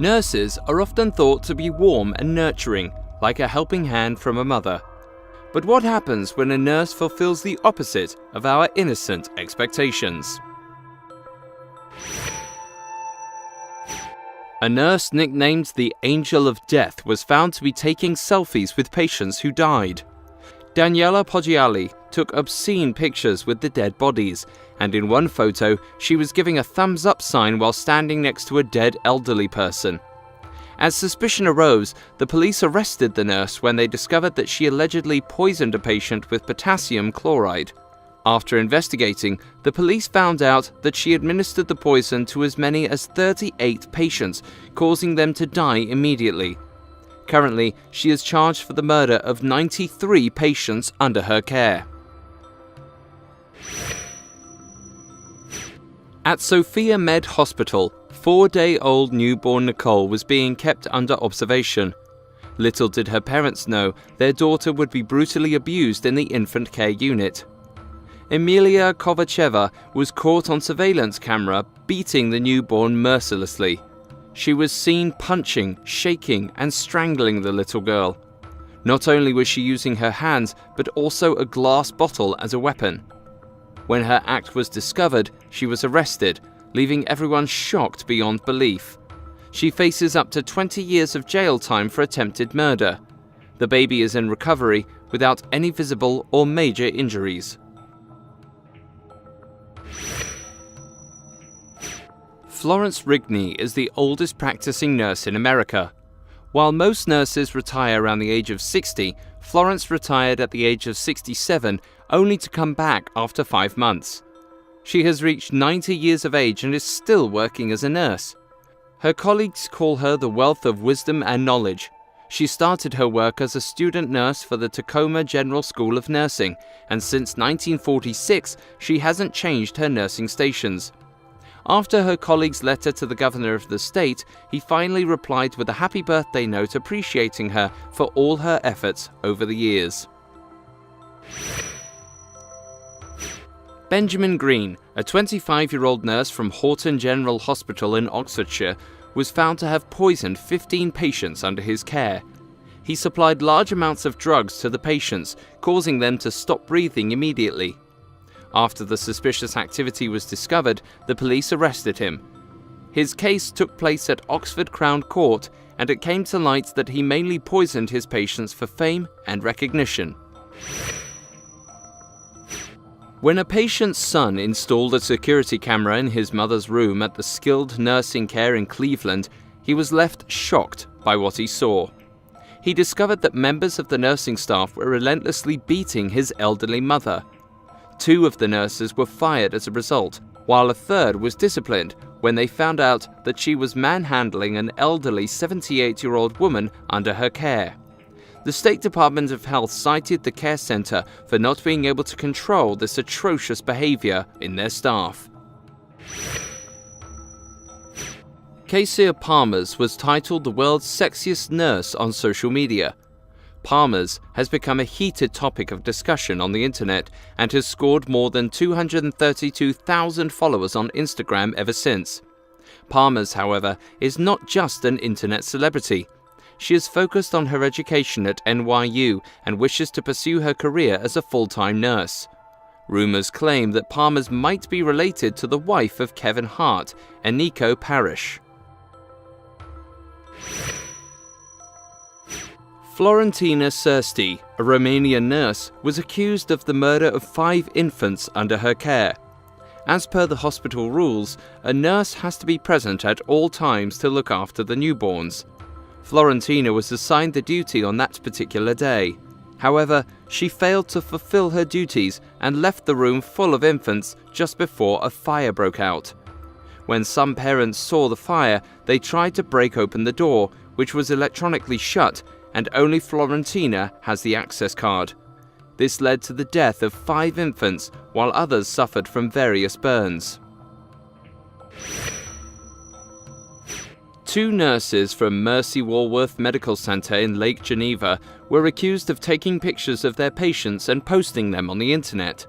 Nurses are often thought to be warm and nurturing, like a helping hand from a mother. But what happens when a nurse fulfills the opposite of our innocent expectations? A nurse nicknamed the Angel of Death was found to be taking selfies with patients who died. Daniela Poggiali took obscene pictures with the dead bodies, and in one photo she was giving a thumbs up sign while standing next to a dead elderly person. As suspicion arose, the police arrested the nurse when they discovered that she allegedly poisoned a patient with potassium chloride. After investigating, the police found out that she administered the poison to as many as 38 patients, causing them to die immediately. Currently, she is charged for the murder of 93 patients under her care. At Sophia Med Hospital, 4-day-old newborn Nicole was being kept under observation. Little did her parents know their daughter would be brutally abused in the infant care unit. Emilia Kovacheva was caught on surveillance camera beating the newborn mercilessly. She was seen punching, shaking, and strangling the little girl. Not only was she using her hands, but also a glass bottle as a weapon. When her act was discovered, she was arrested, leaving everyone shocked beyond belief. She faces up to 20 years of jail time for attempted murder. The baby is in recovery without any visible or major injuries. Florence Rigney is the oldest practicing nurse in America. While most nurses retire around the age of 60, Florence retired at the age of 67, only to come back after 5 months. She has reached 90 years of age and is still working as a nurse. Her colleagues call her the wealth of wisdom and knowledge. She started her work as a student nurse for the Tacoma General School of Nursing, and since 1946, she hasn't changed her nursing stations. After her colleague's letter to the governor of the state, he finally replied with a happy birthday note appreciating her for all her efforts over the years. Benjamin Green, a 25-year-old nurse from Horton General Hospital in Oxfordshire, was found to have poisoned 15 patients under his care. He supplied large amounts of drugs to the patients, causing them to stop breathing immediately. After the suspicious activity was discovered, the police arrested him. His case took place at Oxford Crown Court, and it came to light that he mainly poisoned his patients for fame and recognition. When a patient's son installed a security camera in his mother's room at the skilled nursing care in Cleveland, he was left shocked by what he saw. He discovered that members of the nursing staff were relentlessly beating his elderly mother. 2 of the nurses were fired as a result, while a third was disciplined when they found out that she was manhandling an elderly 78-year-old woman under her care. The State Department of Health cited the care center for not being able to control this atrocious behavior in their staff. Kecia Palmers was titled the world's sexiest nurse on social media. Palmers has become a heated topic of discussion on the internet and has scored more than 232,000 followers on Instagram ever since. Palmers, however, is not just an internet celebrity. She is focused on her education at NYU and wishes to pursue her career as a full-time nurse. Rumors claim that Palmers might be related to the wife of Kevin Hart, Eniko Parish. Florentina Cersti, a Romanian nurse, was accused of the murder of 5 infants under her care. As per the hospital rules, a nurse has to be present at all times to look after the newborns. Florentina was assigned the duty on that particular day. However, she failed to fulfill her duties and left the room full of infants just before a fire broke out. When some parents saw the fire, they tried to break open the door, which was electronically shut, and only Florentina has the access card. This led to the death of 5 infants, while others suffered from various burns. 2 nurses from Mercy Walworth Medical Center in Lake Geneva were accused of taking pictures of their patients and posting them on the internet.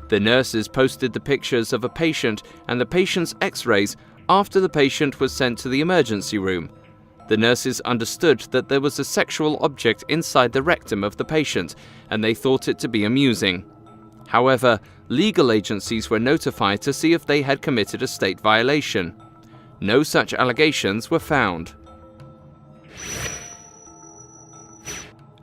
The nurses posted the pictures of a patient and the patient's x-rays after the patient was sent to the emergency room, The nurses understood that there was a sexual object inside the rectum of the patient, and they thought it to be amusing. However, legal agencies were notified to see if they had committed a state violation. No such allegations were found.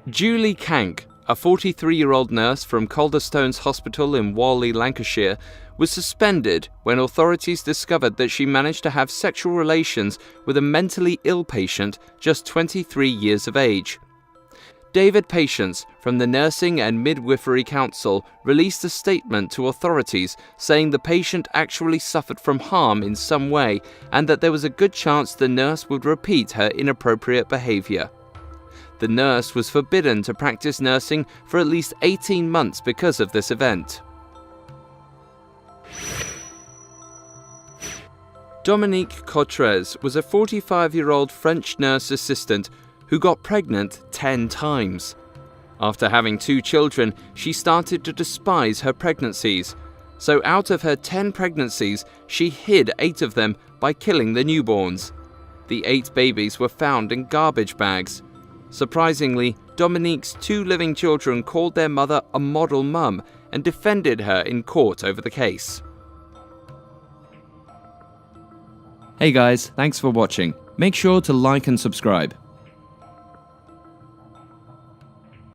Julie Kank, a 43-year-old nurse from Calderstones Hospital in Whalley, Lancashire, was suspended when authorities discovered that she managed to have sexual relations with a mentally ill patient just 23 years of age. David Patience from the Nursing and Midwifery Council released a statement to authorities saying the patient actually suffered from harm in some way and that there was a good chance the nurse would repeat her inappropriate behaviour. The nurse was forbidden to practice nursing for at least 18 months because of this event. Dominique Cotrez was a 45-year-old French nurse assistant who got pregnant 10 times. After having 2 children, she started to despise her pregnancies. So out of her 10 pregnancies, she hid 8 of them by killing the newborns. The 8 babies were found in garbage bags. Surprisingly, Dominique's 2 living children called their mother a model mum and defended her in court over the case. Hey guys, thanks for watching. Make sure to like and subscribe.